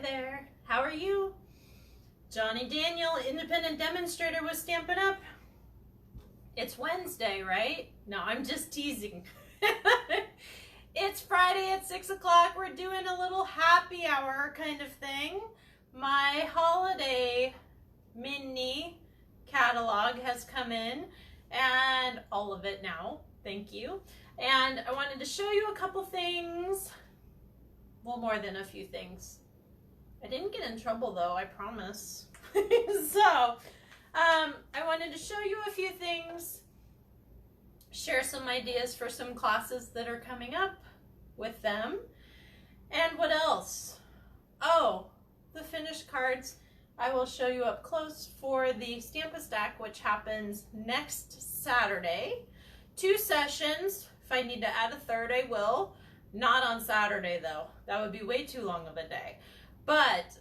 there. How are you? Johnny Daniel, independent demonstrator with Stampin' Up. It's Wednesday, right? No, I'm just teasing. It's Friday at 6 o'clock. We're doing a little happy hour kind of thing. My holiday mini catalog has come in, and all of it now. Thank you. And I wanted to show you a couple things. Well, more than a few things. I didn't get in trouble though, I promise. So, I wanted to show you a few things, share some ideas for some classes that are coming up with them. And what else? Oh, the finished cards I will show you up close for the Stamp-A-Stack, which happens next Saturday. 2 sessions. If I need to add a third, I will. Not on Saturday though. That would be way too long of a day. But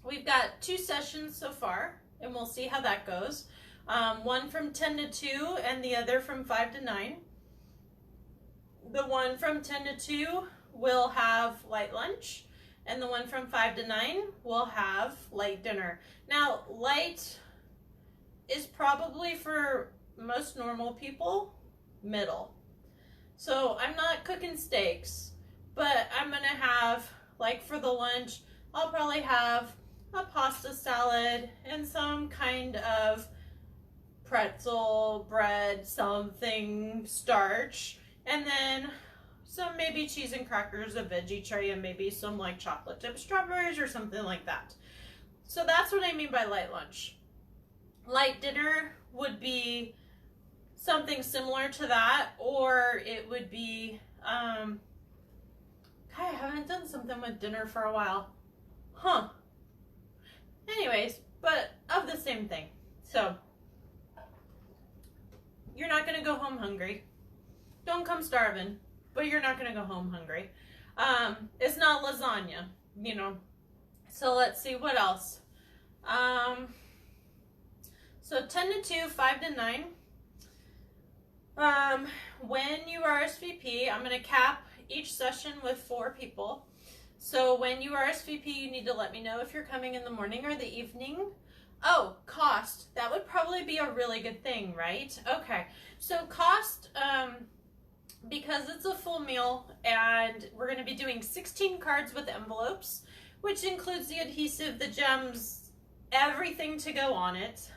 we've got 2 sessions so far, and we'll see how that goes. One from 10 to 2 and the other from 5 to 9. The one from 10 to 2 will have light lunch, and the one from 5 to 9 will have light dinner. Now, light is probably for most normal people, middle. So I'm not cooking steaks, but I'm gonna have, like for the lunch, I'll probably have a pasta salad and some kind of pretzel, bread, something, starch, and then some maybe cheese and crackers, a veggie tray, and maybe some like chocolate chip strawberries or something like that. So that's what I mean by light lunch. Light dinner would be something similar to that, or it would be, I haven't done something with dinner for a while. Huh. Anyways, but of the same thing. So, you're not going to go home hungry. Don't come starving, but you're not going to go home hungry. It's not lasagna, you know. So let's see, what else? So 10 to 2, 5 to 9. When you RSVP, I'm going to cap each session with 4 people. So when you RSVP, you need to let me know if you're coming in the morning or the evening. Oh, cost. That would probably be a really good thing, right? Okay. So cost, because it's a full meal and we're going to be doing 16 cards with envelopes, which includes the adhesive, the gems, everything to go on it.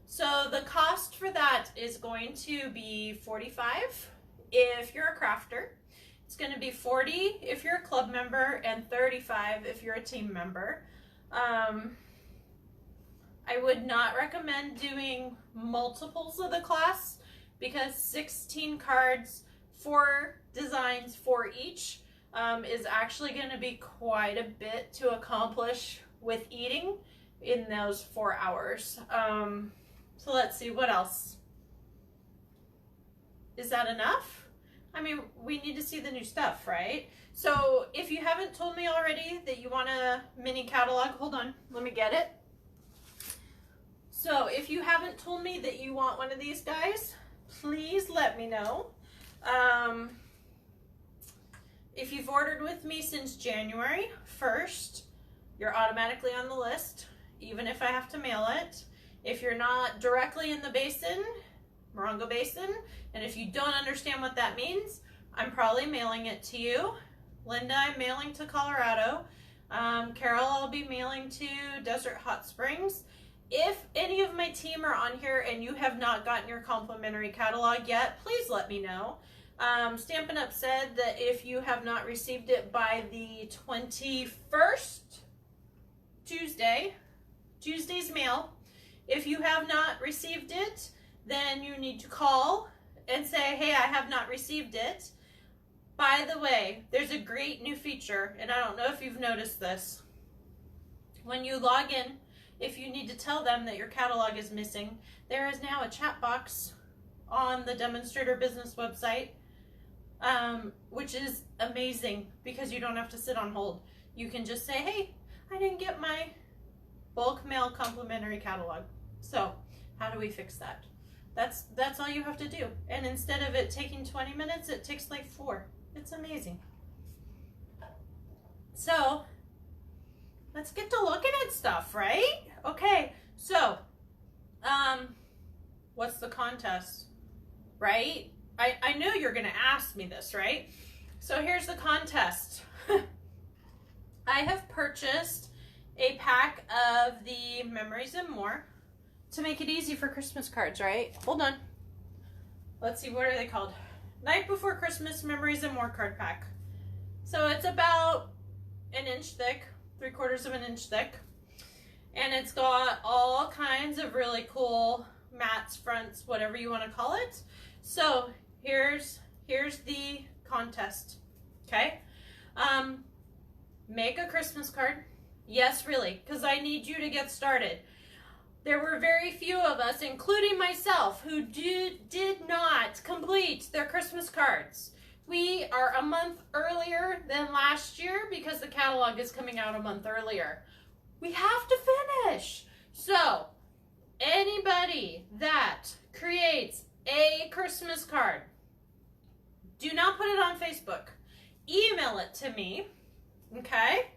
So the cost for that is going to be $45 if you're a crafter. It's going to be $40 if you're a club member and $35 if you're a team member. I would not recommend doing multiples of the class because 16 cards, 4 designs for each is actually going to be quite a bit to accomplish with eating in those 4 hours. So let's see, what else? Is that enough? I mean, we need to see the new stuff, right? So if you haven't told me already that you want a mini catalog, hold on, let me get it. So if you haven't told me that you want one of these guys, please let me know. If you've ordered with me since January 1st, you're automatically on the list, even if I have to mail it. If you're not directly in the basin, Morongo Basin, and if you don't understand what that means, I'm probably mailing it to you. Linda, I'm mailing to Colorado. Carol, I'll be mailing to Desert Hot Springs. If any of my team are on here and you have not gotten your complimentary catalog yet, please let me know. Stampin' Up said that if you have not received it by the 21st, Tuesday's mail, if you have not received it, then you need to call and say, hey, I have not received it. By the way, there's a great new feature, and I don't know if you've noticed this. When you log in, if you need to tell them that your catalog is missing, there is now a chat box on the Demonstrator Business website, which is amazing because you don't have to sit on hold. You can just say, hey, I didn't get my bulk mail complimentary catalog. So how do we fix that? That's all you have to do. And instead of it taking 20 minutes, it takes like 4. It's amazing. So let's get to looking at stuff, right? Okay, so what's the contest, right? I knew you're gonna ask me this, right? So here's the contest. I have purchased a pack of the Memories and More to make it easy for Christmas cards, right? Hold on. Let's see, what are they called? Night Before Christmas Memories and More card pack. So it's about an inch thick, 3/4 of an inch thick. And it's got all kinds of really cool mats, fronts, whatever you want to call it. So here's the contest, okay? Make a Christmas card. Yes, really, because I need you to get started. There were very few of us, including myself, who did not complete their Christmas cards. We are a month earlier than last year because the catalog is coming out a month earlier. We have to finish. So, anybody that creates a Christmas card, do not put it on Facebook. Email it to me, okay?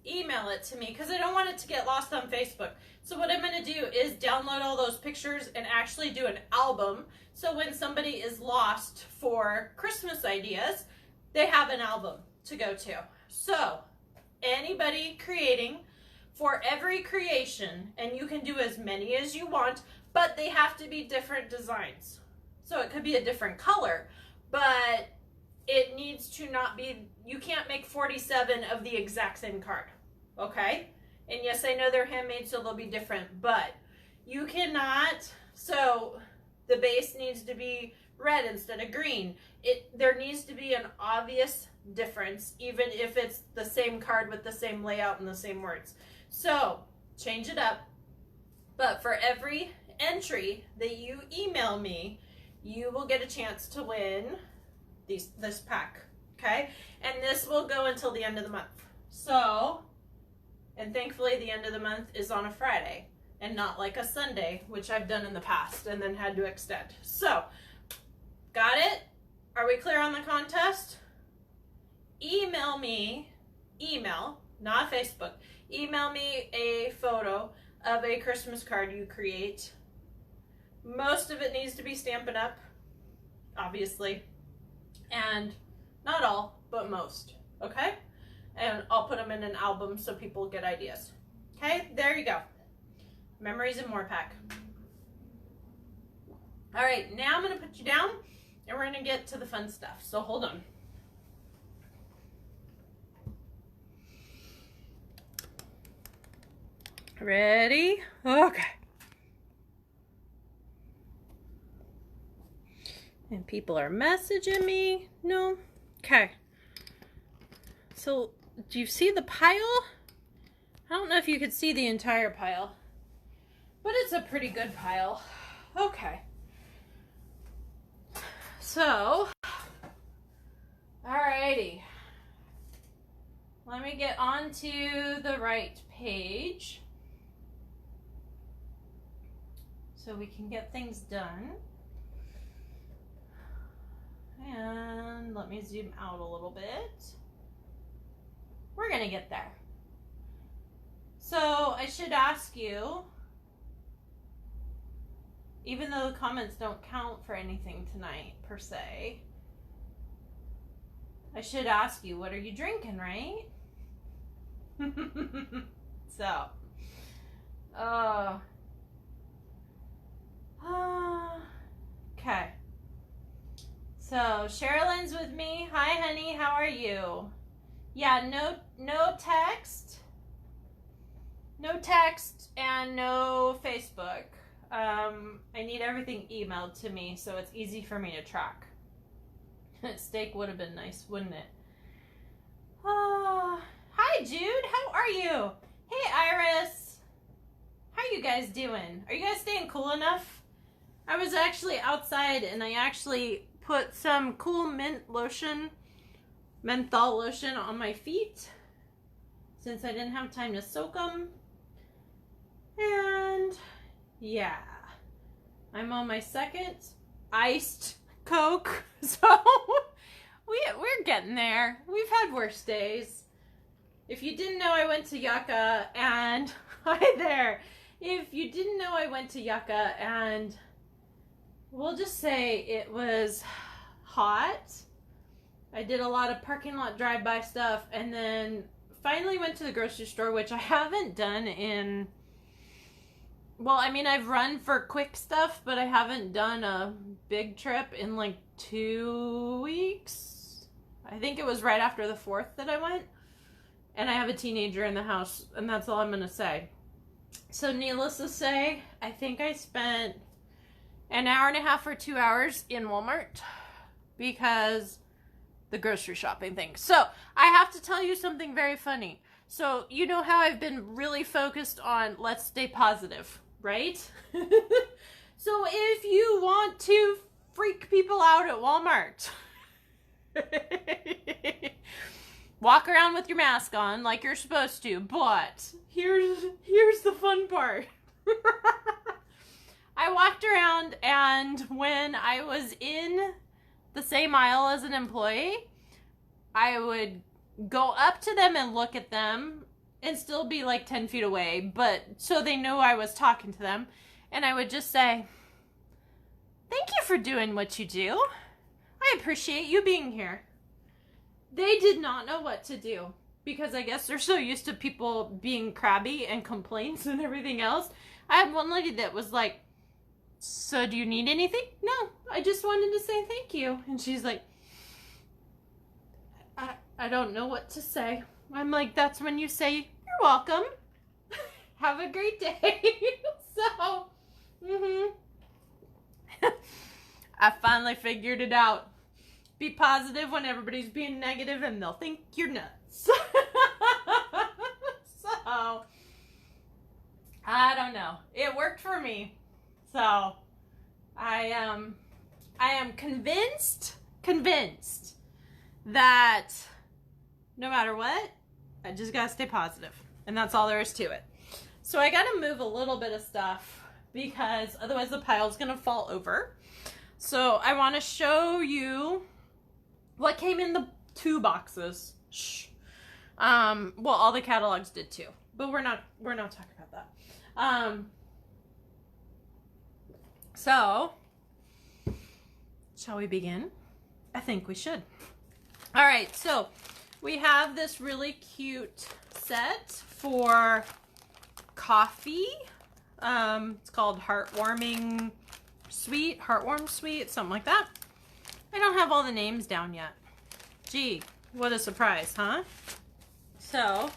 Email it to me because I don't want it to get lost on Facebook. So what I'm going to do is download all those pictures and actually do an album. So when somebody is lost for Christmas ideas, they have an album to go to. So anybody creating, for every creation, and you can do as many as you want, but they have to be different designs. So it could be a different color, but it needs to not be, you can't make 47 of the exact same card, okay? And yes, I know they're handmade, so they'll be different, but you cannot, so the base needs to be red instead of green. There needs to be an obvious difference, even if it's the same card with the same layout and the same words. So change it up, but for every entry that you email me, you will get a chance to win this pack, okay? And this will go until the end of the month. So, and thankfully the end of the month is on a Friday and not like a Sunday, which I've done in the past and then had to extend. So, got it? Are we clear on the contest? Email me, not Facebook, email me a photo of a Christmas card you create. Most of it needs to be Stampin' Up, obviously. And not all, but most, okay? And I'll put them in an album so people get ideas. Okay, there you go. Memories and More pack. All right, now I'm gonna put you down and we're gonna get to the fun stuff. So hold on. Ready? Okay. And people are messaging me. No? Okay. So, do you see the pile? I don't know if you could see the entire pile, but it's a pretty good pile. Okay. So, alrighty. Let me get onto the right page so we can get things done. And let me zoom out a little bit. We're gonna get there. So I should ask you, even though the comments don't count for anything tonight per se, I should ask you, what are you drinking, right? So, okay. So Sherilyn's with me. Hi, honey. How are you? Yeah, no text. No text and no Facebook. I need everything emailed to me so it's easy for me to track. Steak would have been nice, wouldn't it? Hi, Jude. How are you? Hey, Iris. How are you guys doing? Are you guys staying cool enough? I was actually outside and I actually put some cool menthol lotion on my feet since I didn't have time to soak them. And yeah, I'm on my second iced Coke, so we're getting there. We've had worse days. If you didn't know, I went to Yucca and hi there. If you didn't know, I went to Yucca and we'll just say it was hot. I did a lot of parking lot drive-by stuff and then finally went to the grocery store, which I haven't done in, well, I mean, I've run for quick stuff, but I haven't done a big trip in like 2 weeks. I think it was right after the 4th that I went. And I have a teenager in the house, and that's all I'm going to say. So needless to say, I think I spent an hour and a half or 2 hours in Walmart because the grocery shopping thing. So I have to tell you something very funny. So you know how I've been really focused on let's stay positive, right? So if you want to freak people out at Walmart, walk around with your mask on like you're supposed to, but here's the fun part. I walked around and when I was in the same aisle as an employee, I would go up to them and look at them and still be like 10 feet away, but so they knew I was talking to them, and I would just say, "Thank you for doing what you do. I appreciate you being here." They did not know what to do because I guess they're so used to people being crabby and complaints and everything else. I had one lady that was like, "So do you need anything?" "No, I just wanted to say thank you." And she's like, I don't know what to say. I'm like, that's when you say, "You're welcome. Have a great day." So, I finally figured it out. Be positive when everybody's being negative and they'll think you're nuts. So, I don't know. It worked for me. So, I am convinced that no matter what, I just gotta stay positive. And that's all there is to it. So I gotta move a little bit of stuff because otherwise the pile's gonna fall over. So I want to show you what came in the 2 boxes. Shh. Well, all the catalogs did too, but we're not talking about that. So shall we begin? I think we should. All right, so we have this really cute set for coffee. It's called Heartwarm Sweet, something like that. I don't have all the names down yet. Gee, what a surprise, huh? So,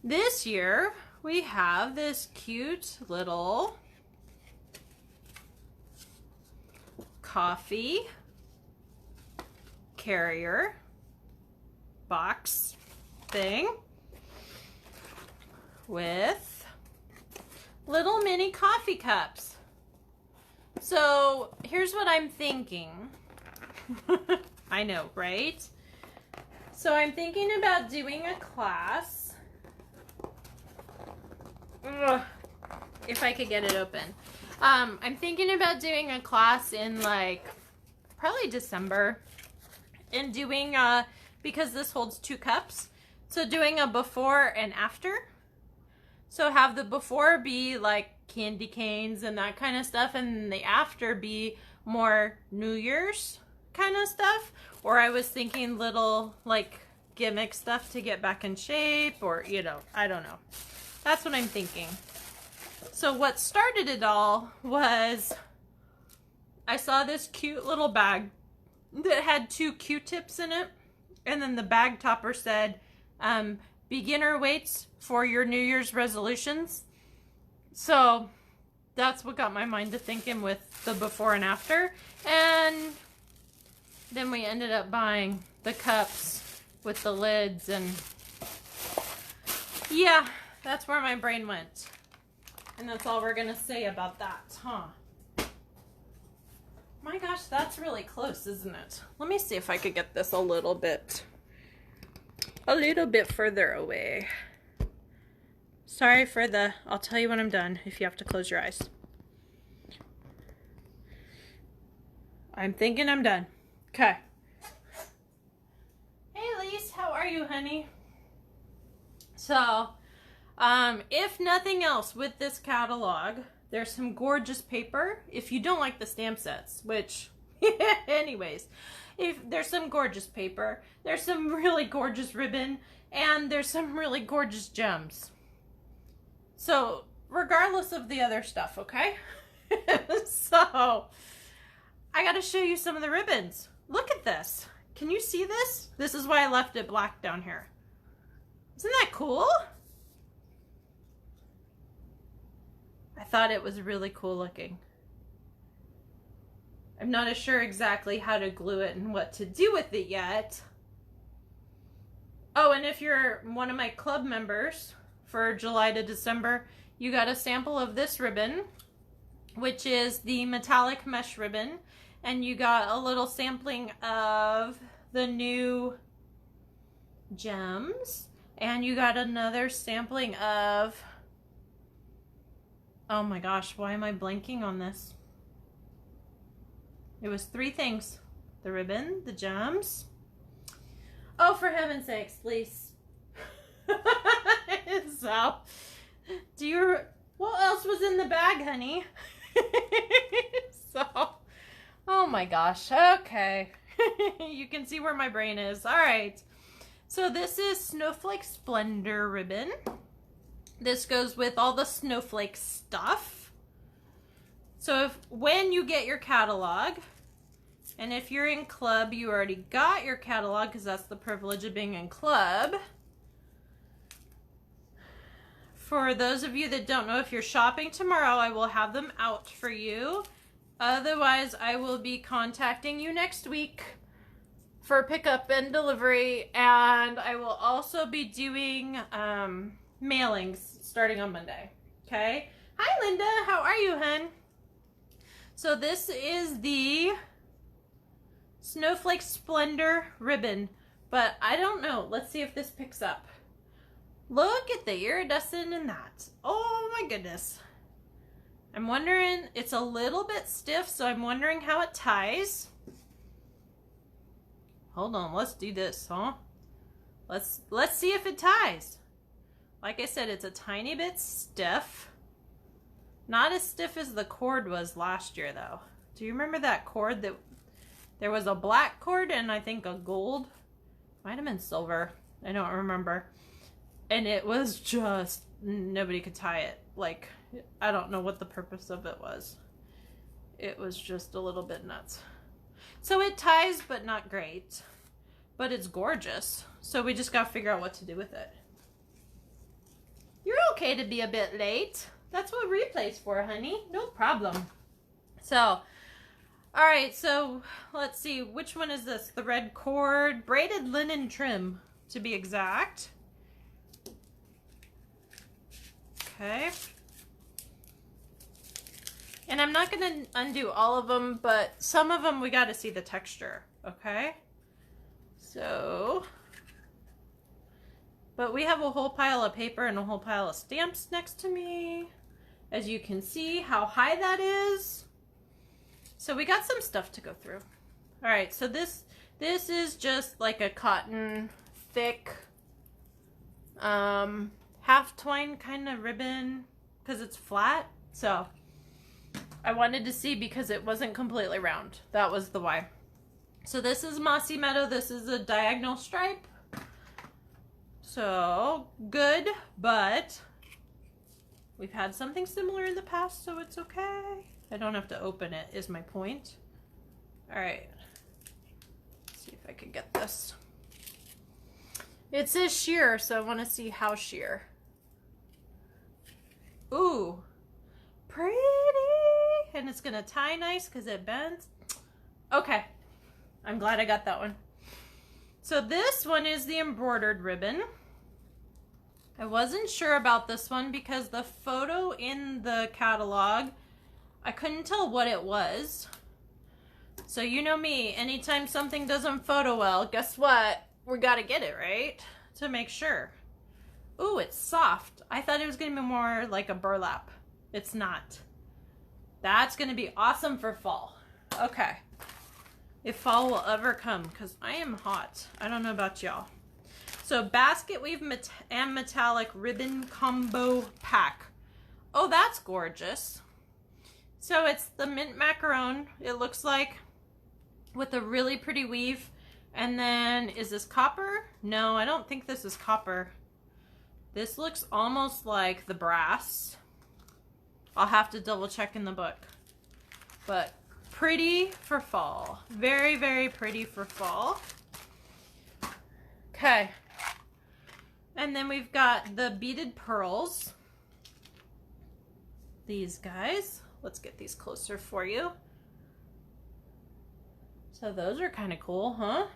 this year we have this cute little coffee carrier box thing with little mini coffee cups. So here's what I'm thinking. I know, right? So I'm thinking about doing a class. Ugh, if I could get it open. I'm thinking about doing a class in like probably December and doing because this holds 2 cups, so doing a before and after. So have the before be like candy canes and that kind of stuff, and the after be more New Year's kind of stuff. Or I was thinking little like gimmick stuff to get back in shape, or you know, I don't know. That's what I'm thinking. So what started it all was I saw this cute little bag that had 2 Q-tips in it, and then the bag topper said beginner weights for your New Year's resolutions. So that's what got my mind to thinking with the before and after. And then we ended up buying the cups with the lids, and yeah, that's where my brain went. And that's all we're gonna say about that, huh? My gosh, that's really close, isn't it? Let me see if I could get this a little bit further away. Sorry for the, I'll tell you when I'm done if you have to close your eyes. I'm thinking I'm done. Okay. Hey, how are you, honey? So, if nothing else with this catalog, there's some gorgeous paper. If you don't like the stamp sets, which, anyways, if there's some gorgeous paper, there's some really gorgeous ribbon, and there's some really gorgeous gems. So, regardless of the other stuff, okay? So, I gotta show you some of the ribbons. Look at this. Can you see this? This is why I left it black down here. Isn't that cool? I thought it was really cool looking. I'm not as sure exactly how to glue it and what to do with it yet. Oh, and if you're one of my club members for July to December, you got a sample of this ribbon, which is the metallic mesh ribbon, and you got a little sampling of the new gems, and you got another sampling of, oh my gosh, why am I blanking on this? It was 3 things: the ribbon, the gems. Oh, for heaven's sakes, please. So, what else was in the bag, honey? So, oh my gosh, okay. You can see where my brain is. All right. So this is Snowflake Splendor ribbon. This goes with all the snowflake stuff. So when you get your catalog, and if you're in club, you already got your catalog because that's the privilege of being in club. For those of you that don't know, if you're shopping tomorrow, I will have them out for you. Otherwise, I will be contacting you next week for pickup and delivery, and I will also be doing mailings starting on Monday. Okay? Hi, Linda. How are you, hun? So this is the Snowflake Splendor ribbon, but I don't know. Let's see if this picks up. Look at the iridescent in that. Oh my goodness. I'm wondering, it's a little bit stiff, so I'm wondering how it ties. Hold on, let's do this, huh? Let's see if it ties. Like I said, it's a tiny bit stiff. Not as stiff as the cord was last year, though. Do you remember that cord that there was a black cord and I think a gold? Might have been silver. I don't remember. And it was just, nobody could tie it. Like, I don't know what the purpose of it was. It was just a little bit nuts. So it ties, but not great. But it's gorgeous. So we just got to figure out what to do with it. You're okay to be a bit late. That's what replay's for, honey. No problem. So, alright, so let's see. Which one is this? The red cord. Braided linen trim, to be exact. Okay. And I'm not going to undo all of them, but some of them we got to see the texture, okay? So, but we have a whole pile of paper and a whole pile of stamps next to me. As you can see how high that is. So we got some stuff to go through. All right, so this is just like a cotton thick half twine kind of ribbon because it's flat. So I wanted to see because it wasn't completely round. That was the why. So this is Mossy Meadow. This is a diagonal stripe. So good, but we've had something similar in the past, so it's okay. I don't have to open it, is my point. All right. Let's see if I can get this. It says sheer, so I want to see how sheer. Ooh, pretty. And it's going to tie nice because it bends. Okay. I'm glad I got that one. So this one is the embroidered ribbon. I wasn't sure about this one because the photo in the catalog, I couldn't tell what it was. So you know me, anytime something doesn't photo well, guess what? We got to get it, right? To make sure. Ooh, it's soft. I thought it was going to be more like a burlap. It's not. That's going to be awesome for fall. Okay. If fall will ever come, because I am hot. I don't know about y'all. So basket weave and metallic ribbon combo pack. Oh, that's gorgeous. So it's the mint macaron, it looks like, with a really pretty weave. And then, is this copper? No, I don't think this is copper. This looks almost like the brass. I'll have to double check in the book. But pretty for fall. Very, very pretty for fall. Okay. And then we've got the beaded pearls. These guys. Let's get these closer for you. So those are kind of cool, huh?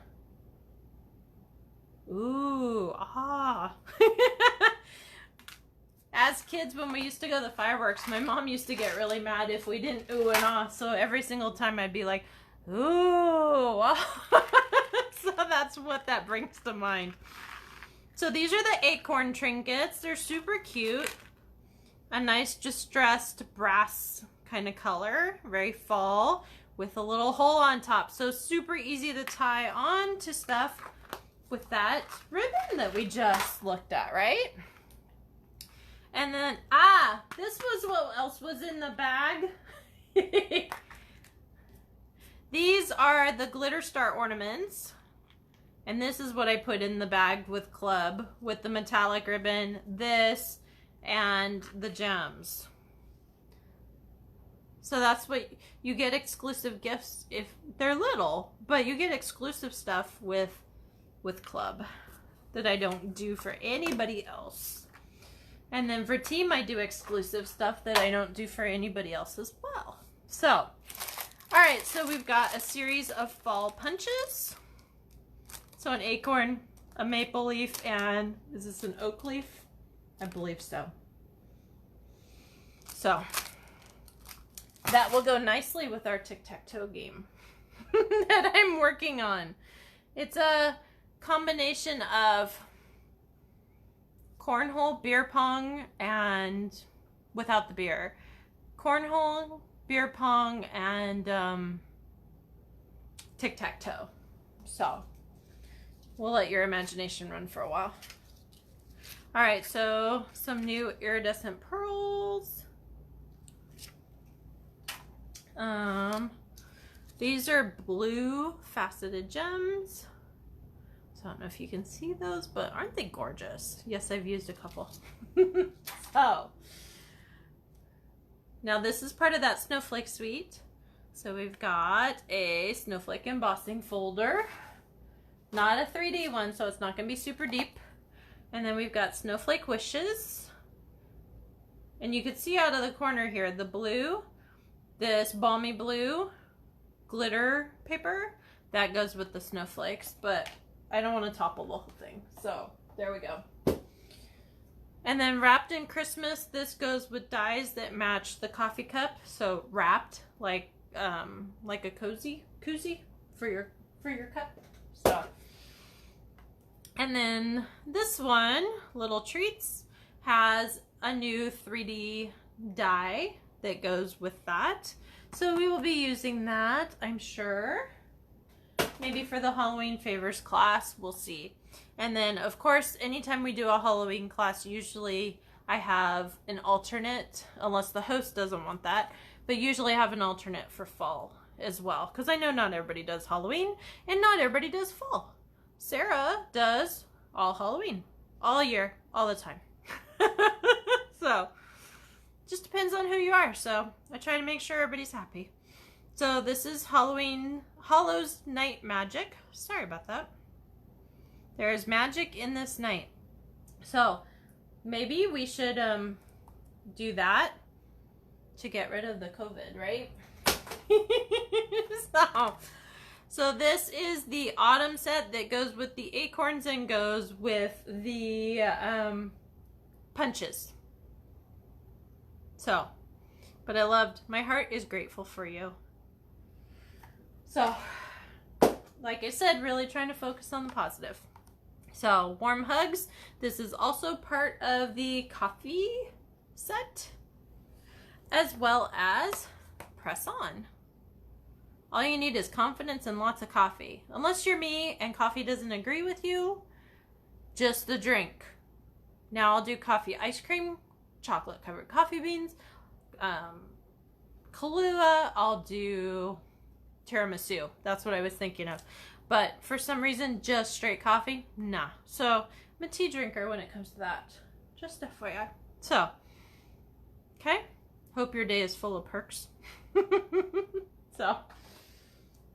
Ooh, ah. As kids, when we used to go to the fireworks, my mom used to get really mad if we didn't ooh and ah. So every single time I'd be like, ooh. So that's what that brings to mind. So these are the acorn trinkets. They're super cute. A nice distressed brass kind of color. Very fall with a little hole on top. So super easy to tie on to stuff with that ribbon that we just looked at, right? And then, this was what else was in the bag. These are the glitter star ornaments. And this is what I put in the bag with Club, with the metallic ribbon, this, and the gems. So that's what you get, exclusive gifts if they're little, but you get exclusive stuff with Club that I don't do for anybody else. And then for Team, I do exclusive stuff that I don't do for anybody else as well. So, all right, so we've got a series of fall punches. So an acorn, a maple leaf, and is this an oak leaf? I believe so. So that will go nicely with our tic-tac-toe game that I'm working on. It's a combination of cornhole, beer pong, and without the beer. Cornhole, beer pong, and tic-tac-toe. So we'll let your imagination run for a while. All right, so some new iridescent pearls. These are blue faceted gems. So I don't know if you can see those, but aren't they gorgeous? Yes, I've used a couple. So now this is part of that snowflake suite. So we've got a snowflake embossing folder. Not a 3D one, so it's not going to be super deep. And then we've got snowflake wishes. And you can see out of the corner here, the blue, this balmy blue glitter paper, that goes with the snowflakes, but I don't want to topple the whole thing. So there we go. And then wrapped in Christmas, this goes with dies that match the coffee cup. So wrapped like a koozie for your cup. So, and then this one, Little Treats, has a new 3D die that goes with that. So we will be using that, I'm sure. Maybe for the Halloween favors class, we'll see. And then, of course, anytime we do a Halloween class, usually I have an alternate, unless the host doesn't want that, but usually I have an alternate for fall as well, because I know not everybody does Halloween, and not everybody does fall. Sarah does all Halloween, all year, all the time. So, just depends on who you are, so I try to make sure everybody's happy. So this is Hollow's Night Magic. Sorry about that. There is magic in this night. So maybe we should do that to get rid of the COVID, right? So this is the autumn set that goes with the acorns and goes with the punches. So, but I loved, my heart is grateful for you. So, like I said, really trying to focus on the positive. So, warm hugs. This is also part of the coffee set, as well as press on. All you need is confidence and lots of coffee. Unless you're me and coffee doesn't agree with you, just the drink. Now I'll do coffee ice cream, chocolate covered coffee beans, Kahlua, I'll do tiramisu. That's what I was thinking of. But for some reason, just straight coffee, nah. So I'm a tea drinker when it comes to that. Just FYI. So, okay. Hope your day is full of perks. So,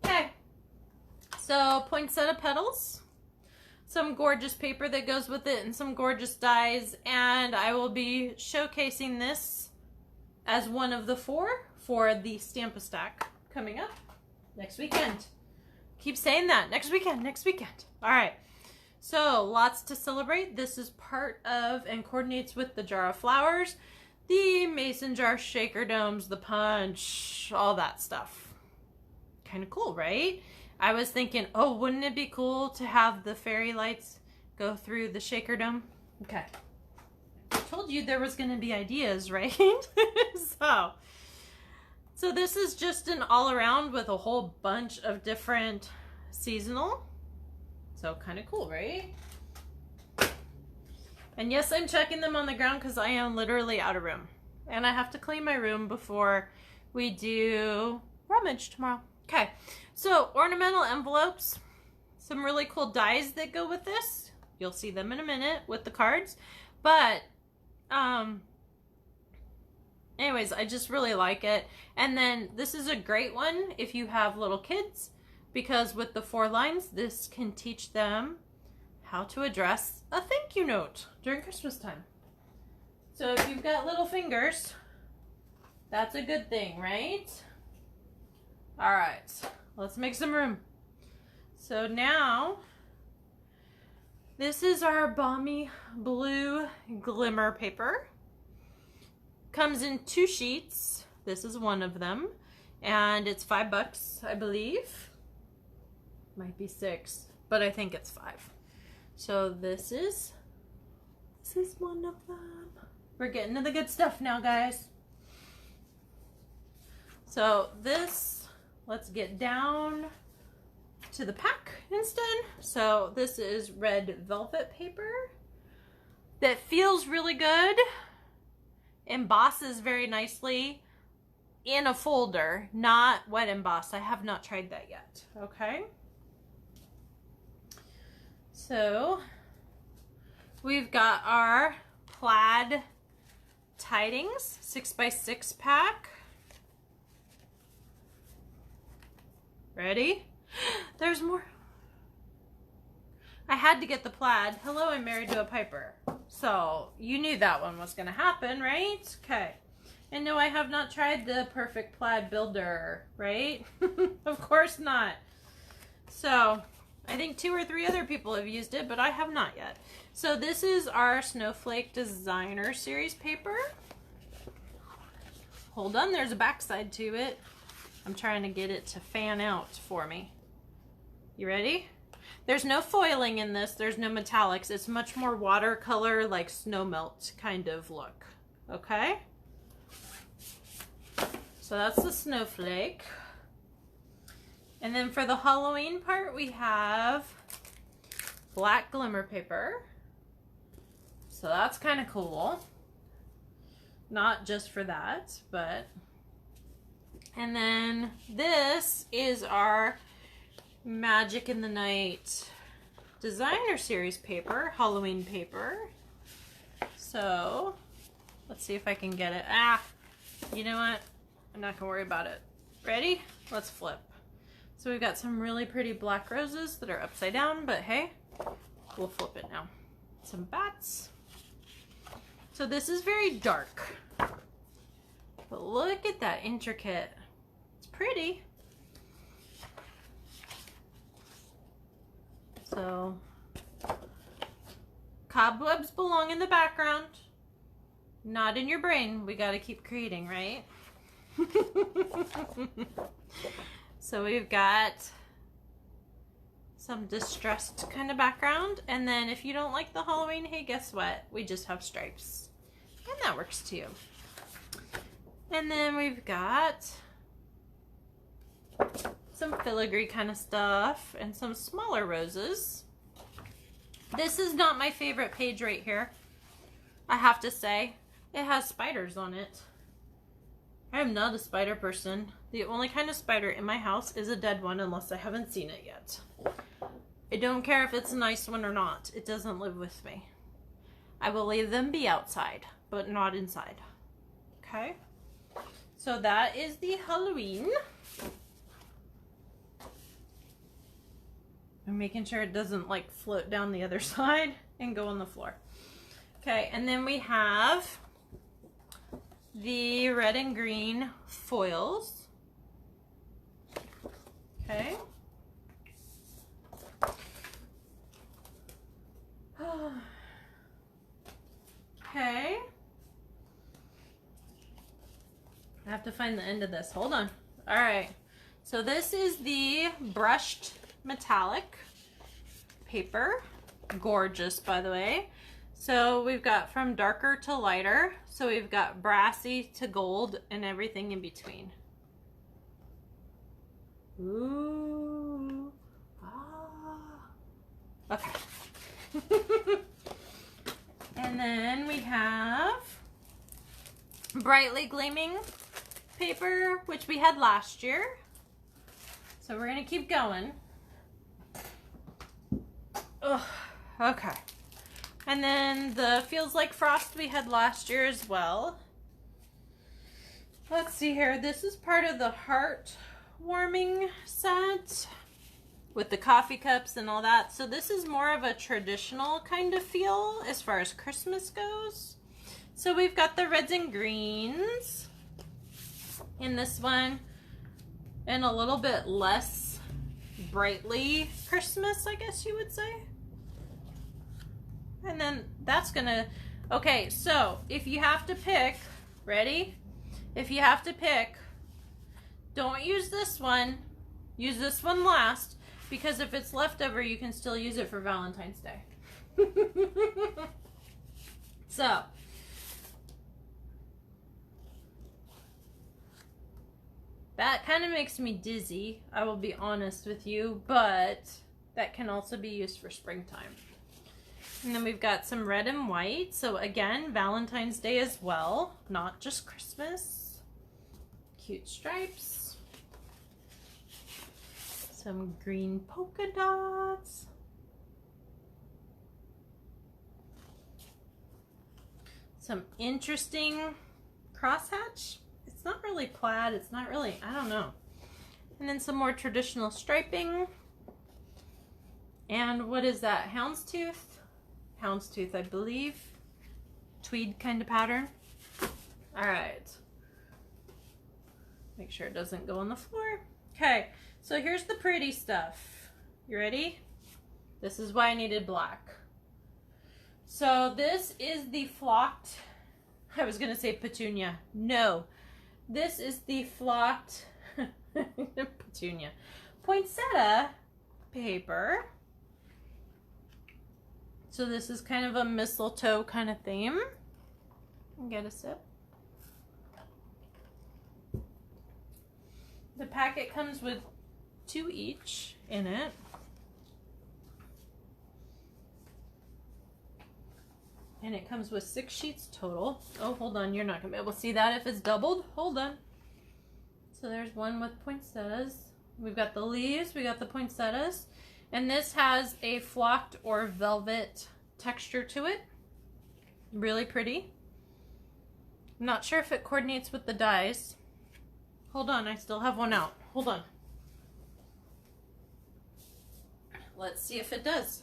okay. So, poinsettia petals. Some gorgeous paper that goes with it and some gorgeous dies. And I will be showcasing this as one of the 4 for the Stamp-A-Stack coming up next weekend. Keep saying that. Next weekend. All right. So, lots to celebrate. This is part of and coordinates with the jar of flowers, the mason jar shaker domes, the punch, all that stuff. Kind of cool, right? I was thinking, oh, wouldn't it be cool to have the fairy lights go through the shaker dome? Okay. I told you there was going to be ideas, right? So this is just an all-around with a whole bunch of different seasonal. So kind of cool, right? And yes, I'm checking them on the ground because I am literally out of room. And I have to clean my room before we do rummage tomorrow. Okay, so ornamental envelopes. Some really cool dies that go with this. You'll see them in a minute with the cards. But, anyways, I just really like it. And then this is a great one if you have little kids, because with the 4 lines, this can teach them how to address a thank you note during Christmas time. So if you've got little fingers, that's a good thing, right? All right, let's make some room. So now, this is our balmy blue glimmer paper. Comes in 2 sheets. This is one of them. And it's $5, I believe. Might be 6, but I think it's 5. So this is one of them. We're getting to the good stuff now, guys. So this, let's get down to the pack instead. So this is red velvet paper that feels really good. Embosses very nicely in a folder, not wet emboss. I have not tried that yet. Okay. So we've got our plaid tidings 6x6 pack. Ready? There's more. I had to get the plaid. Hello, I'm married to a piper. So you knew that one was going to happen, right? Okay. And no, I have not tried the perfect plaid builder, right? Of course not. So I think 2 or 3 other people have used it, but I have not yet. So this is our Snowflake Designer Series paper. Hold on, there's a backside to it. I'm trying to get it to fan out for me. You ready? There's no foiling in this. There's no metallics. It's much more watercolor, like snow melt kind of look. Okay? So that's the snowflake. And then for the Halloween part, we have black glimmer paper. So that's kind of cool. Not just for that, but... And then this is our Magic in the Night Designer Series paper, Halloween paper. So, let's see if I can get it. Ah, you know what? I'm not gonna worry about it. Ready? Let's flip. So we've got some really pretty black roses that are upside down, but hey, we'll flip it now. Some bats. So this is very dark. But look at that intricate. It's pretty. So, cobwebs belong in the background, not in your brain. We got to keep creating, right? So we've got some distressed kind of background. And then if you don't like the Halloween, hey, guess what? We just have stripes. And that works too. And then we've got some filigree kind of stuff and some smaller roses. This is not my favorite page right here. I have to say, it has spiders on it. I am not a spider person. The only kind of spider in my house is a dead one unless I haven't seen it yet. I don't care if it's a nice one or not. It doesn't live with me. I will leave them be outside, but not inside. Okay? So that is the Halloween. I'm making sure it doesn't like float down the other side and go on the floor. Okay, and then we have the red and green foils. Okay. Okay. I have to find the end of this. Hold on. All right. So this is the brushed metallic paper. Gorgeous, by the way. So we've got from darker to lighter. So we've got brassy to gold and everything in between. Ooh. Ah. Okay. And then we have brightly gleaming paper, which we had last year. So we're gonna keep going. Ugh. Okay. And then the Feels Like Frost we had last year as well. Let's see here. This is part of the heartwarming set with the coffee cups and all that. So this is more of a traditional kind of feel as far as Christmas goes. So we've got the reds and greens in this one, and a little bit less brightly Christmas, I guess you would say. And then that's gonna, okay, so if you have to pick, ready? If you have to pick, don't use this one, use this one last, because if it's leftover, you can still use it for Valentine's Day. So, that kind of makes me dizzy, I will be honest with you, but that can also be used for springtime. And then we've got some red and white. So again, Valentine's Day as well, not just Christmas. Cute stripes. Some green polka dots. Some interesting crosshatch. It's not really plaid. It's not really, I don't know. And then some more traditional striping. And what is that? Houndstooth? Houndstooth, I believe. Tweed kind of pattern. All right. Make sure it doesn't go on the floor. Okay, so here's the pretty stuff. You ready? This is why I needed black. So this is the flocked, I was gonna say petunia. No, this is the flocked petunia. Poinsettia paper. So this is kind of a mistletoe kind of theme. Get a sip. The packet comes with 2 each in it. And it comes with 6 sheets total. Oh, hold on. You're not going to be able to see that if it's doubled. Hold on. So there's one with poinsettias. We've got the leaves. We got the poinsettias. And this has a flocked or velvet texture to it. Really pretty. I'm not sure if it coordinates with the dies. Hold on, I still have one out. Hold on. Let's see if it does.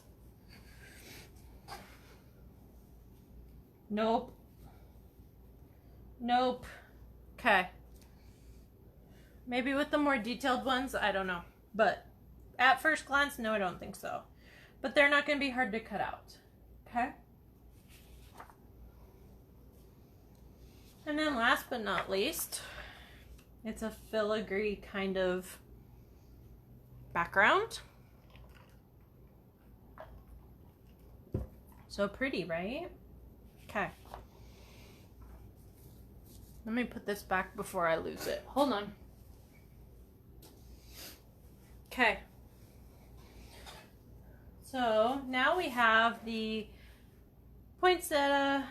Nope. Nope. Okay. Maybe with the more detailed ones, I don't know. But at first glance, no, I don't think so. But they're not going to be hard to cut out. Okay? And then last but not least, it's a filigree kind of background. So pretty, right? Okay. Let me put this back before I lose it. Hold on. Okay. So now we have the Poinsettia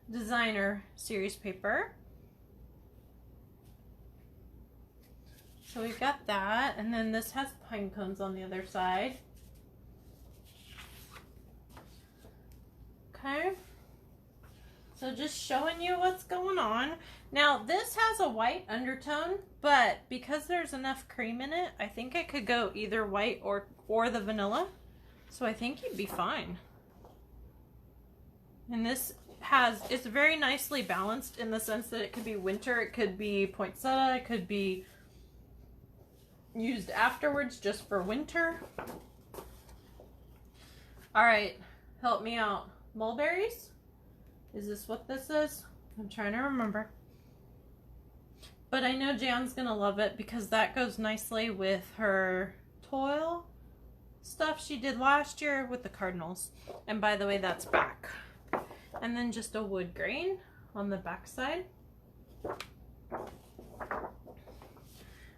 Designer Series paper. So we've got that, and then this has pine cones on the other side. Okay. So just showing you what's going on. Now this has a white undertone, but because there's enough cream in it, I think it could go either white or the vanilla. So I think you'd be fine. And this it's very nicely balanced in the sense that it could be winter, it could be poinsettia, it could be used afterwards just for winter. All right, help me out. Mulberries? Is this what this is? I'm trying to remember. But I know Jan's gonna love it because that goes nicely with her toil stuff she did last year with the cardinals. And by the way, that's back. And then just a wood grain on the back side.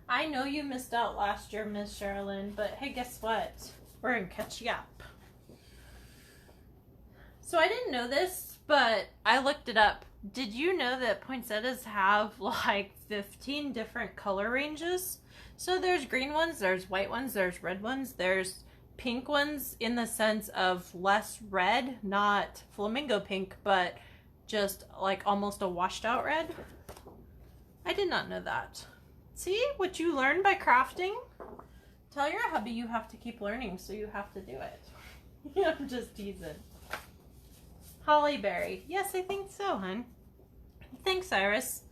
I know you missed out last year, Miss Sherilyn, but hey, guess what? We're gonna catch you up. So I didn't know this, but I looked it up. Did you know that poinsettias have like 15 different color ranges? So there's green ones, there's white ones, there's red ones, there's pink ones in the sense of less red, not flamingo pink, but just like almost a washed out red. I did not know that. See what you learn by crafting? Tell your hubby you have to keep learning, so you have to do it. I'm just teasing. Hollyberry. Yes, I think so, hon. Thanks, Iris.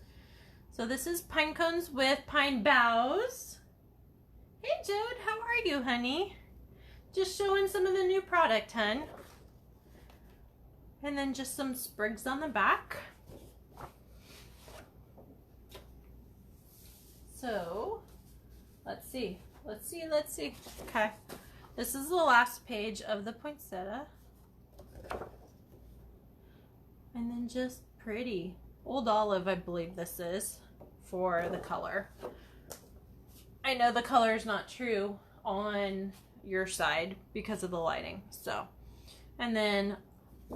So this is pine cones with pine boughs. Hey, Jode, how are you, honey? Just showing some of the new product, hun. And then just some sprigs on the back. So, let's see. Okay. This is the last page of the poinsettia. And then just pretty. Old olive, I believe this is, for the color. I know the color is not true on your side because of the lighting. So, and then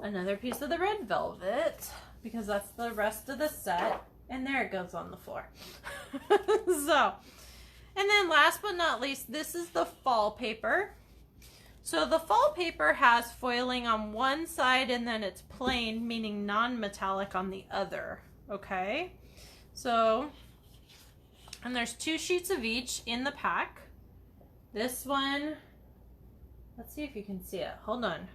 another piece of the red velvet because that's the rest of the set. And there it goes on the floor. So, and then last but not least, this is the fall paper. So the fall paper has foiling on one side and then it's plain, meaning non-metallic on the other, okay? So, and there's 2 sheets of each in the pack. This one, let's see if you can see it. Hold on.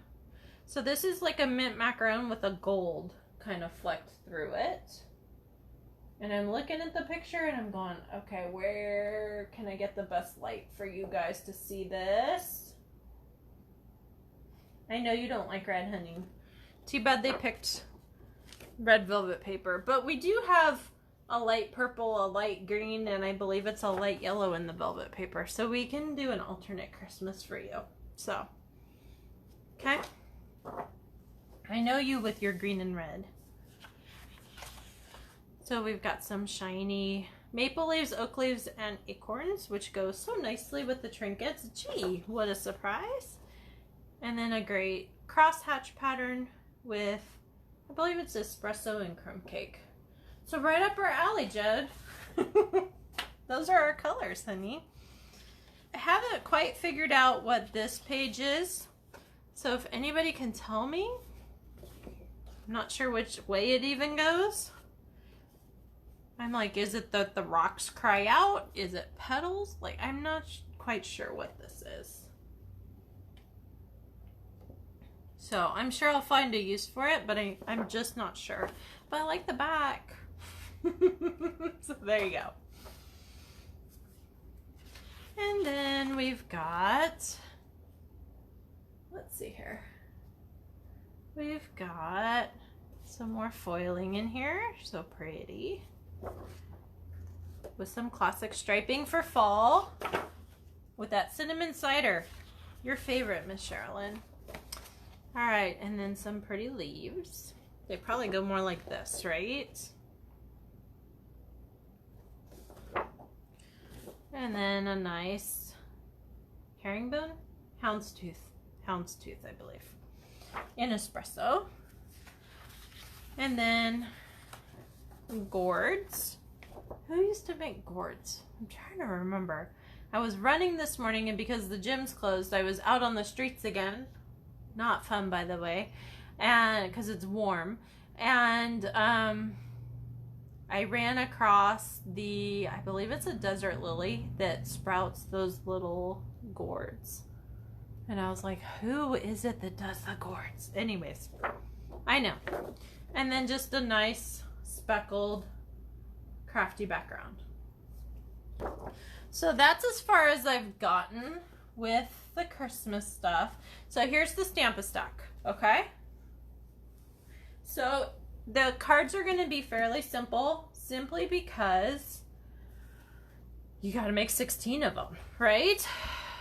So this is like a mint macaron with a gold kind of flecked through it. And I'm looking at the picture and I'm going, okay, where can I get the best light for you guys to see this? I know you don't like red, honey. Too bad they picked red velvet paper. But we do have a light purple, a light green, and I believe it's a light yellow in the velvet paper. So we can do an alternate Christmas for you. So, okay? I know you with your green and red. So we've got some shiny maple leaves, oak leaves, and acorns, which goes so nicely with the trinkets. Gee, what a surprise. And then a great crosshatch pattern with, I believe it's espresso and crumb cake. So right up our alley, Jed. Those are our colors, honey. I haven't quite figured out what this page is. So if anybody can tell me, I'm not sure which way it even goes. I'm like, is it that the rocks cry out? Is it petals? Like, I'm not quite sure what this is. So I'm sure I'll find a use for it, but I'm just not sure. But I like the back. So there you go. And then we've got, let's see here. We've got some more foiling in here. So pretty. With some classic striping for fall. With that cinnamon cider. Your favorite, Miss Sherilyn. All right, and then some pretty leaves. They probably go more like this, right? And then a nice herringbone, houndstooth houndstooth, I believe, in espresso. And then gourds. Who used to make gourds? I'm trying to remember. I was running this morning, and because the gym's closed, I was out on the streets again. Not fun, by the way, and because it's warm. And I ran across I believe it's a desert lily that sprouts those little gourds. And I was like, who is it that does the gourds? Anyways, I know. And then just a nice speckled crafty background. So that's as far as I've gotten with the Christmas stuff. So here's the Stamp-A-Stack, okay? So the cards are going to be fairly simple, simply because you got to make 16 of them, right?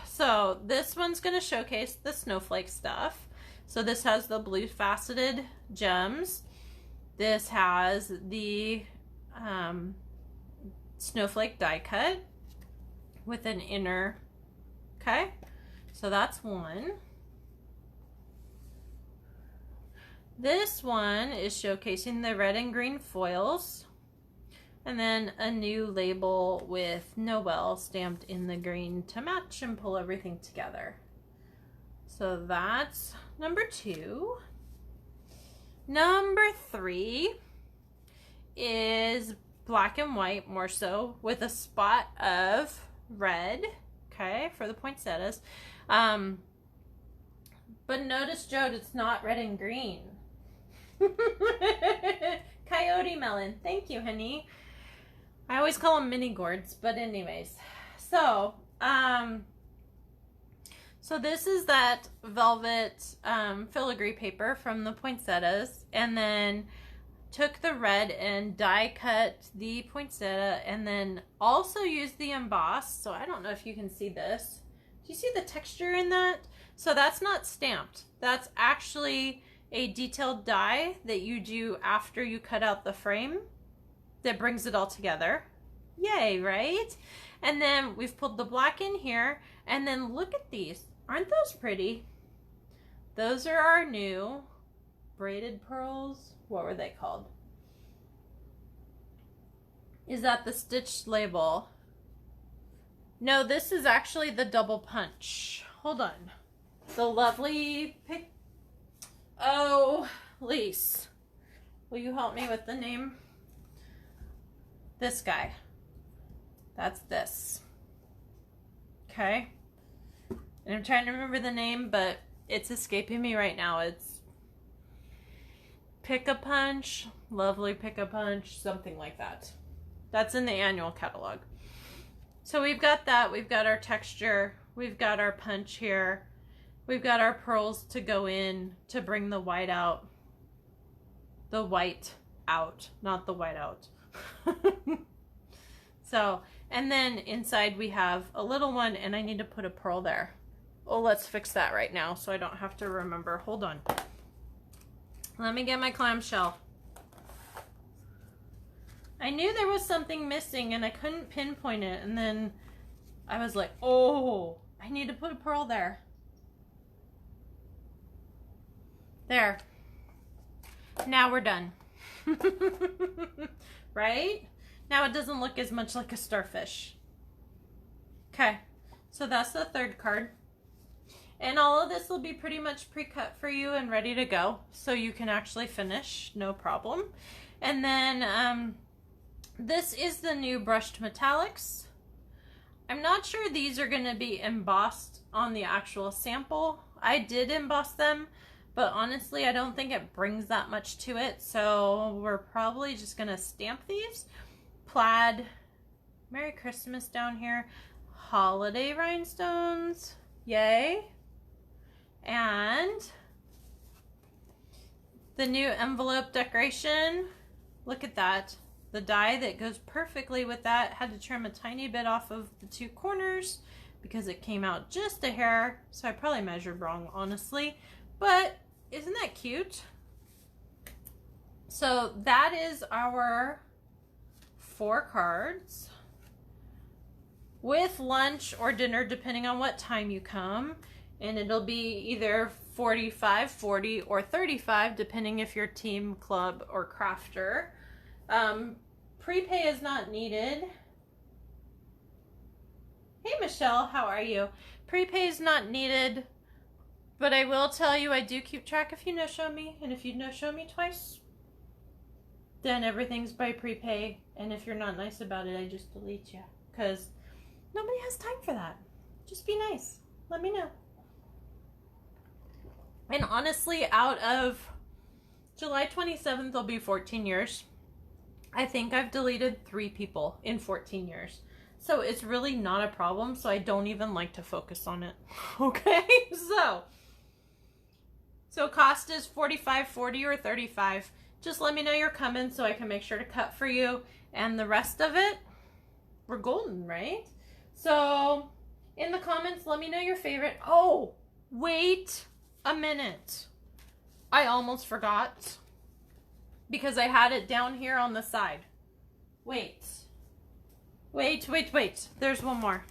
So this one's going to showcase the snowflake stuff. So this has the blue faceted gems. This has the snowflake die cut with an inner, okay? So that's one. This one is showcasing the red and green foils, and then a new label with Noel stamped in the green to match and pull everything together. So that's number 2. Number 3 is black and white, more so, with a spot of red, okay, for the poinsettias. But notice, Jode, it's not red and green. Coyote melon. Thank you, honey. I always call them mini gourds, but anyways. So this is that velvet filigree paper from the poinsettias, and then took the red and die cut the poinsettia, and then also used the emboss. So I don't know if you can see this. Do you see the texture in that? So that's not stamped. That's actually a detailed die that you do after you cut out the frame that brings it all together. Yay, right? And then we've pulled the black in here, and then look at these. Aren't those pretty? Those are our new braided pearls. What were they called? Is that the stitched label? No, this is actually the double punch. Hold on. The lovely Oh, Lise, will you help me with the name? This guy. That's this. Okay. And I'm trying to remember the name, but it's escaping me right now. It's Pick-a-Punch, Lovely Pick-a-Punch, something like that. That's in the annual catalog. So we've got that. We've got our texture. We've got our punch here. We've got our pearls to go in to bring the white out. The white out, not the white out. So, and then inside we have a little one, and I need to put a pearl there. Oh, let's fix that right now so I don't have to remember. Hold on. Let me get my clamshell. I knew there was something missing and I couldn't pinpoint it, and then I was like, oh, I need to put a pearl there. There. Now we're done. Right? Now it doesn't look as much like a starfish. Okay, so that's the third card. And all of this will be pretty much pre-cut for you and ready to go, so you can actually finish, no problem. And then this is the new brushed metallics. I'm not sure these are going to be embossed on the actual sample. I did emboss them, but honestly I don't think it brings that much to it, so we're probably just going to stamp these. Plaid, Merry Christmas down here, holiday rhinestones, yay. And the new envelope decoration, look at that. The die that goes perfectly with that, had to trim a tiny bit off of the two corners because it came out just a hair, so I probably measured wrong, honestly, but isn't that cute? So that is our 4 cards. With lunch or dinner, depending on what time you come, and it'll be either 45, 40, or 35, depending if you're team, club, or crafter. Prepay is not needed. Hey Michelle, how are you? Prepay is not needed, but I will tell you I do keep track if you no-show me, and if you no-show me twice, then everything's by prepay, and if you're not nice about it, I just delete you, because nobody has time for that. Just be nice. Let me know. And honestly, out of July 27th will be 14 years. I think I've deleted 3 people in 14 years. So it's really not a problem, so I don't even like to focus on it. Okay? So cost is 45, 40, or 35. Just let me know you're coming so I can make sure to cut for you. And the rest of it, we're golden, right? So in the comments, let me know your favorite. Oh, wait a minute. I almost forgot because I had it down here on the side. Wait. There's one more.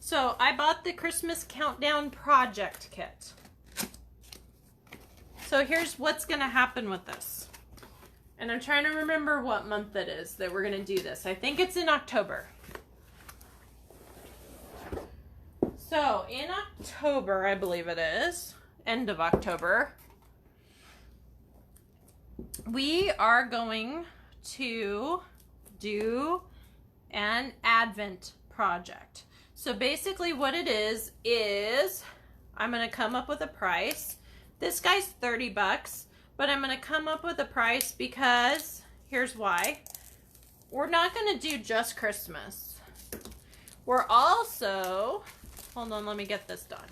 So I bought the Christmas Countdown Project Kit. So here's what's going to happen with this. And I'm trying to remember what month it is that we're going to do this. I think it's in October. So in October, I believe it is, end of October, we are going to do an Advent project. So basically what it is I'm going to come up with a price. This guy's 30 bucks, but I'm going to come up with a price because here's why. We're not going to do just Christmas. We're also, hold on, let me get this done.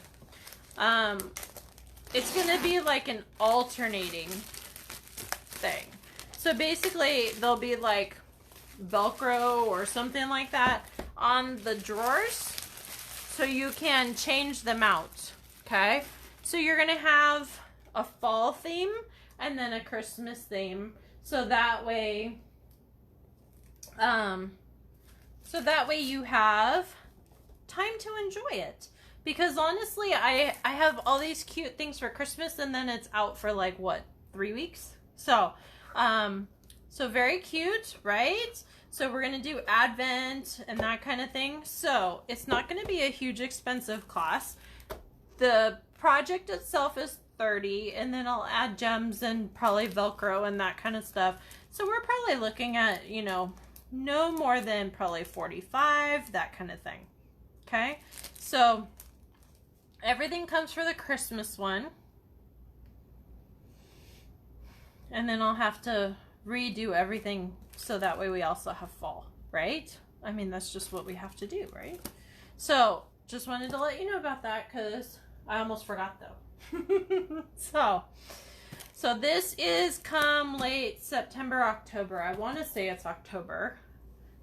It's going to be like an alternating thing. So basically there'll be like Velcro or something like that on the drawers so you can change them out. Okay, so you're gonna have a fall theme and then a Christmas theme, so that way you have time to enjoy it. Because honestly, I have all these cute things for Christmas and then it's out for like what, 3 weeks? So so very cute, right? So we're going to do Advent and that kind of thing. So it's not going to be a huge expensive cost. The project itself is $30, and then I'll add gems and probably Velcro and that kind of stuff. So we're probably looking at, you know, no more than probably $45, that kind of thing. Okay? So everything comes for the Christmas one. And then I'll have to redo everything so that way we also have fall, right? I mean, that's just what we have to do, right? So just wanted to let you know about that because I almost forgot though. So this is come late September, October. I want to say it's October,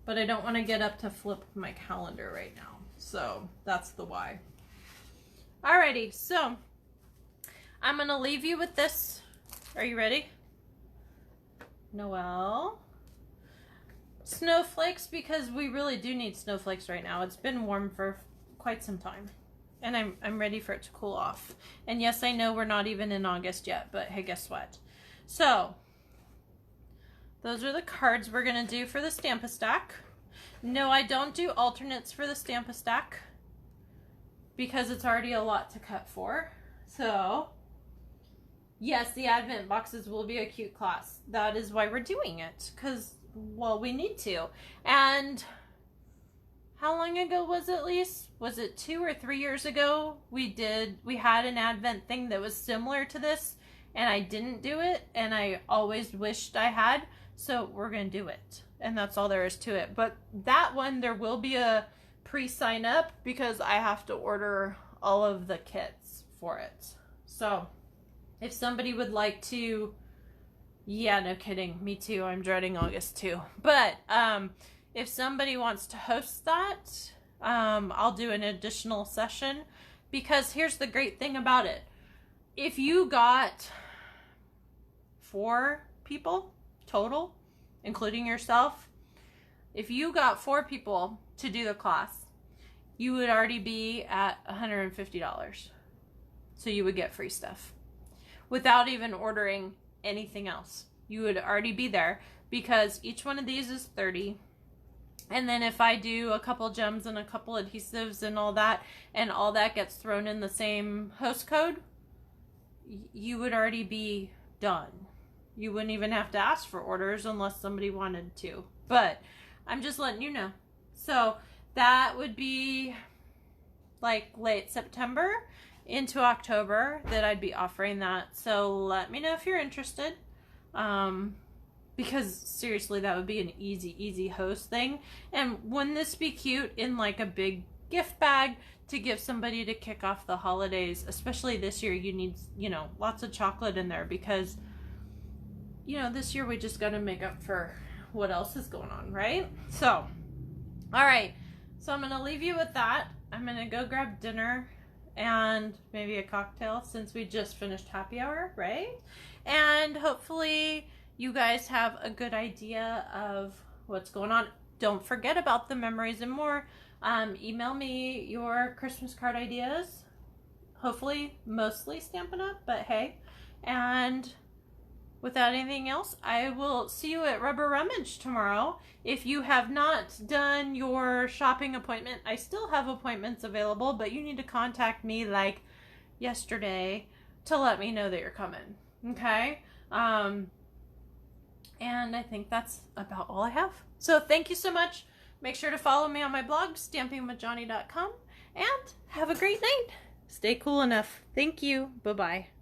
but I don't want to get up to flip my calendar right now. So that's the why. Alrighty, so I'm going to leave you with this. Are you ready? Noel. Snowflakes, because we really do need snowflakes right now. It's been warm for quite some time. And I'm ready for it to cool off. And yes, I know we're not even in August yet, but hey, guess what? So, those are the cards we're going to do for the Stamp-A-Stack. No, I don't do alternates for the Stamp-A-Stack because it's already a lot to cut for. So, yes, the Advent boxes will be a cute class. That is why we're doing it, because, well, we need to. And how long ago was it, Lise? Was it 2 or 3 years ago? We had an Advent thing that was similar to this, and I didn't do it, and I always wished I had, so we're going to do it. And that's all there is to it. But that one, there will be a pre-sign up because I have to order all of the kits for it. So if somebody would like to, yeah, no kidding, me too, I'm dreading August too. But if somebody wants to host that, I'll do an additional session, because here's the great thing about it. If you got 4 people total, including yourself, if you got 4 people to do the class, you would already be at $150. So you would get free stuff without even ordering anything else. You would already be there because each one of these is $30. And then if I do a couple gems and a couple adhesives and all that gets thrown in the same host code, you would already be done. You wouldn't even have to ask for orders unless somebody wanted to. But I'm just letting you know. So that would be like late September into October that I'd be offering that. So let me know if you're interested. Because seriously, that would be an easy host thing. And wouldn't this be cute in like a big gift bag to give somebody to kick off the holidays? Especially this year, you need, you know, lots of chocolate in there because, you know, this year we just got to make up for what else is going on, right? So, all right. So I'm going to leave you with that. I'm going to go grab dinner and maybe a cocktail since we just finished happy hour, right? And hopefully you guys have a good idea of what's going on. Don't forget about the memories and more. Email me your Christmas card ideas. Hopefully, mostly Stampin' Up, but hey. And without anything else, I will see you at Rubber Rummage tomorrow. If you have not done your shopping appointment, I still have appointments available, but you need to contact me like yesterday to let me know that you're coming. Okay? And I think that's about all I have. So thank you so much. Make sure to follow me on my blog, stampingwithjohnny.com, and have a great night. Stay cool enough. Thank you. Bye-bye.